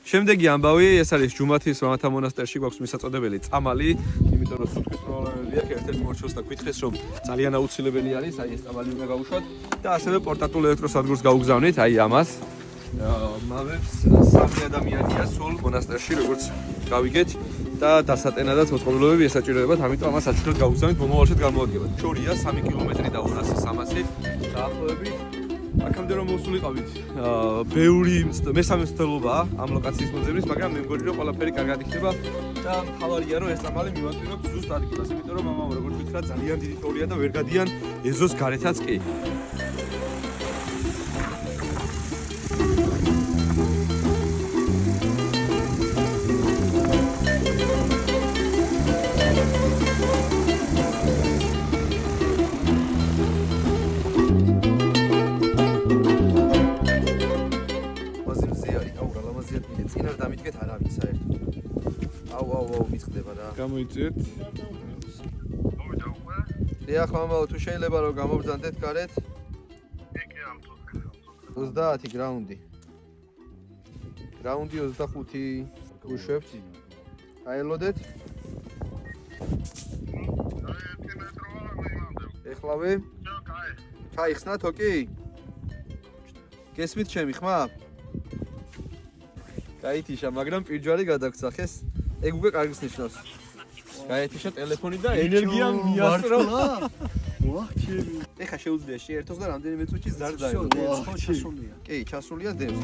შემდეგი ამბავი, ეს არის ჯუმათის მამათა მონასტერში გვაქვს მისაწოდებელი წამალი, იმიტომ რომ სიტყვის პრობლემები აქვს, ერთ-ერთი მორჩილს და გვითხრეს, რომ ძალიან აუცილებელი არის, აი ეს წამალი უნდა გავუშვათ და ასევე პორტატულ ელექტროსადგურს გავუგზავნით, აი ამას. მამებს 3 ადამიანია სულ მონასტერში, როგორც გავიგეთ და დასატენადაც მოწყობილობები ესაჭიროებათ, ამიტომ ამას საჭიროდ გავუგზავნით, მომავალშიც გამოადგებათ. შორია 3 კილომეტრი და 200-300 დაახლოებით. აქამდე რომ მოსულიყავით, ბევრი მესამე მცდელობაა ამ ლოკაციის მოძებნის, მაგრამ მე მგონი რომ ყველაფერი კარგად იქნება და მთავარია რომ ეს წამალი მივაწვიროთ ზუსტ ადგილას, იმიტომ რომ მამამ როგორც ვთქვა, ძალიან დიდი თოვლია და ვერ გადიან ეზოს გარეთაც კი. დამიდგეთ არავინ საერთოდ. აუ, მიწდება რა. გამოიწვიეთ. დიახ, მამაო, თუ შეიძლება რომ გამობრძანდეთ გარეთ. 30 გრაუნდი. გრაუნდი 25 უშვებთ. აელოდეთ. ეხლავე? ჩაიხსნათ, ოკეი? გესმით ჩემი ხმა? გაითიშა, მაგრამ პირჯვარი გადაგცახეს. ეგ უკვე კარგს ნიშნავს. გაითიშა ტელეფონი და ენერგია მიასწრო. ვაჰ, ჩემი. ეხა შეუძლია შეერთოს და რამდენიმე წუთში ზარდაო. ჩასულია. კი, ჩასულია დევს.